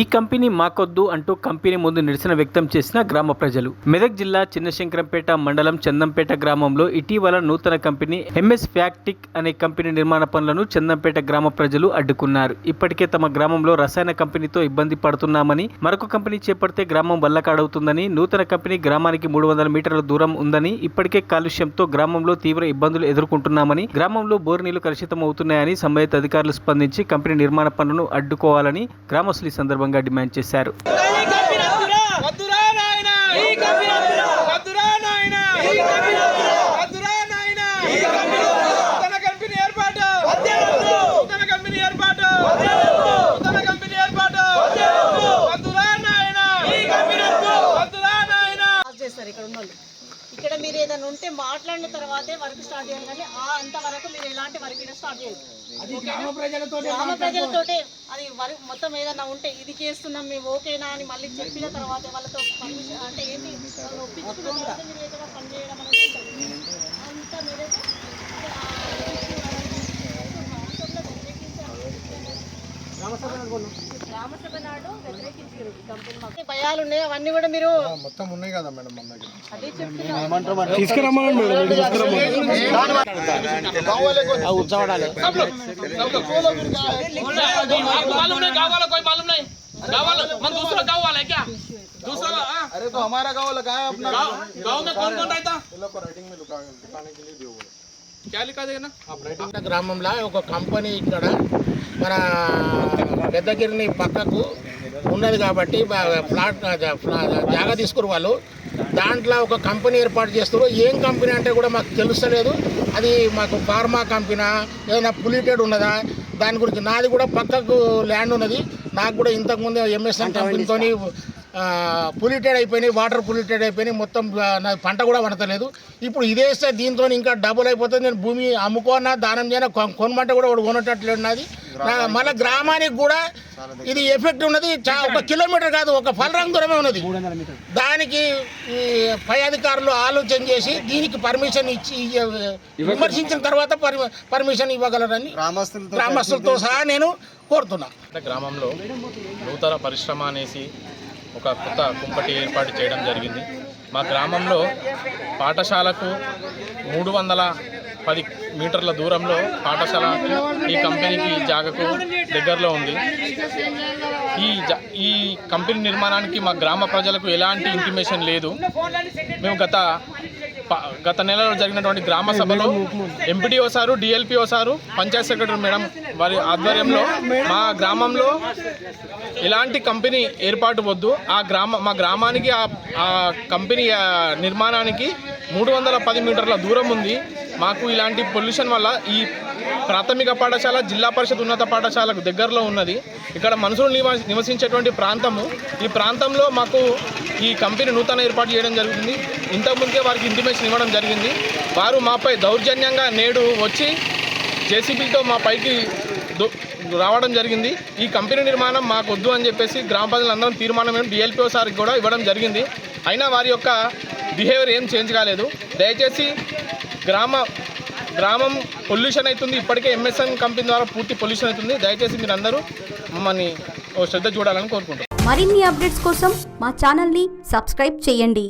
ఈ కంపెనీ మాకొద్దు అంటూ కంపెనీ ముందు నిరసన వ్యక్తం చేసిన గ్రామ ప్రజలు. మెదక్ జిల్లా చిన్నశంకరంపేట మండలం చందంపేట గ్రామంలో ఇటీవల నూతన కంపెనీ ఎంఎస్ ఫ్యాక్టిక్ అనే కంపెనీ నిర్మాణ పనులను చందంపేట గ్రామ ప్రజలు అడ్డుకున్నారు. ఇప్పటికే తమ గ్రామంలో రసాయన కంపెనీతో ఇబ్బంది పడుతున్నామని, మరొక కంపెనీ చేపడితే గ్రామం వల్లకాడవుతుందని, నూతన కంపెనీ గ్రామానికి 300 మీటర్ల దూరం ఉందని, ఇప్పటికే కాలుష్యంతో గ్రామంలో తీవ్ర ఇబ్బందులు ఎదుర్కొంటున్నామని, గ్రామంలో బోరు నీళ్లు కలుషితం అవుతున్నాయని సంబంధిత అధికారులు స్పందించి కంపెనీ నిర్మాణ పనులను అడ్డుకోవాలని గ్రామస్తులు ఈ సందర్భంగా డిమాండ్ చేశారు. ఇక్కడ మీరు ఏదైనా ఉంటే మాట్లాడిన తర్వాతే వర్క్ స్టార్ట్ చేయాలి, కానీ అంతవరకు మీరు ఎలాంటి వర్క్ స్టార్ట్ చేయదు. గ్రామ ప్రజలతోటే అది వర్క్ మొత్తం ఏదైనా ఉంటే ఇది చేస్తున్నాం మేము ఓకేనా అని మళ్ళీ చెప్పిన తర్వాత వాళ్ళతో పర్మిషన్ అంటే ఏంటి ఒప్పించుకున్న తర్వాత మీరు ఏదైనా పని చేయడం అనేది అంతా మీరైతే గ్రామసభ నాడు వ్యతిరేకించారు. కంపెనీ భయాలు ఉన్నాయి, అవన్నీ కూడా మీరు మొత్తం ఉన్నాయి కదా మేడం మన దగ్గర. అదే अरे तो हमारा गाँव लगा है अपना गाँव में कौन कौन रहता राइटिंग में लिखाने के लिए दियो क्या लिखा देना గ్రామంలో ఒక కంపెనీ ఇక్కడ మన పెద్దగిరిని పక్కకు ఉన్నది కాబట్టి ఫ్లాట్ జాగా తీసుకురు వాళ్ళు. దాంట్లో ఒక కంపెనీ ఏర్పాటు చేస్తారు. ఏం కంపెనీ అంటే కూడా మాకు తెలుస్తలేదు. అది మాకు ఫార్మా కంపెనీ ఏదైనా పొల్యూటెడ్ ఉన్నదా దాని గురించి. నాది కూడా పక్కకు ల్యాండ్ ఉన్నది. నాకు కూడా ఇంతకుముందు ఎంఎస్ఎన్ కంపెనీతో పొల్యూటెడ్ అయిపోయినాయి, వాటర్ పొల్యూటెడ్ అయిపోయినాయి, మొత్తం నా పంట కూడా పడతలేదు. ఇప్పుడు ఇదేస్తే దీంతో ఇంకా డబుల్ అయిపోతుంది. నేను భూమి అమ్ముకోనా దానం చేయనా కొనమంటే కూడా వాడు కొనేటట్లేదు నాది. మళ్ళీ గ్రామానికి కూడా ఇది ఎఫెక్ట్ ఉన్నది. 1 కిలోమీటర్ కాదు, ఒక ఫలరంగ దూరమే ఉన్నది. దానికి పై అధికారులు ఆలోచన చేసి దీనికి పర్మిషన్ ఇచ్చి విమర్శించిన తర్వాత పర్మిషన్ ఇవ్వగలరని గ్రామస్తులతో సహా నేను కోరుతున్నా. గ్రామంలో నూతన పరిశ్రమ అనేసి ఒక కొత్త కుంపటి ఏర్పాటు చేయడం జరిగింది. మా గ్రామంలో పాఠశాలకు 310 మీటర్ల దూరంలో పాఠశాల ఈ కంపెనీకి జాగకు దగ్గరలో ఉంది. ఈ కంపెనీ నిర్మాణానికి మా గ్రామ ప్రజలకు ఎలాంటి ఇంటిమేషన్ లేదు. మేము గత నెలలో జరిగినటువంటి గ్రామ సభలో MPDO sir, DLPO sir, Panchayat secretary madam వారి ఆధ్వర్యంలో మా గ్రామంలో ఎలాంటి కంపెనీ ఏర్పాటు వద్దు, మా గ్రామానికి ఆ కంపెనీ నిర్మాణానికి 310 మీటర్ల దూరం ఉంది. మాకు ఇలాంటి పొల్యూషన్ వల్ల ఈ ప్రాథమిక పాఠశాల జిల్లా పరిషత్ ఉన్నత పాఠశాలకు దగ్గరలో ఉన్నది. ఇక్కడ మనుషులు నివసించేటువంటి ప్రాంతము. ఈ ప్రాంతంలో మాకు ఈ కంపెనీ నూతన ఏర్పాటు చేయడం జరుగుతుంది. ఇంతకుముందే వారికి ఇంటిమేషన్ ఇవ్వడం జరిగింది. వారు మాపై దౌర్జన్యంగా నేడు వచ్చి జేసీబీతో మా పైకి రావడం జరిగింది. ఈ కంపెనీ నిర్మాణం మాకు వద్దు అని చెప్పేసి గ్రామ ప్రజలందరం తీర్మానం డిఎల్పిఓ సార్కి కూడా ఇవ్వడం జరిగింది. అయినా వారి యొక్క బిహేవియర్ ఏం చేంజ్ కాలేదు. దయచేసి గ్రామం పొల్యూషన్ అవుతుంది. ఇప్పటికే ఎంఎస్ఎన్ కంపెనీ ద్వారా పూర్తి పొల్యూషన్ అవుతుంది. దయచేసి మీరందరూ మమ్మల్ని శ్రద్ధ చూడాలని కోరుకుంటున్నాం. మరిన్ని అప్డేట్స్ కోసం మా ఛానల్ని సబ్స్క్రైబ్ చేయండి.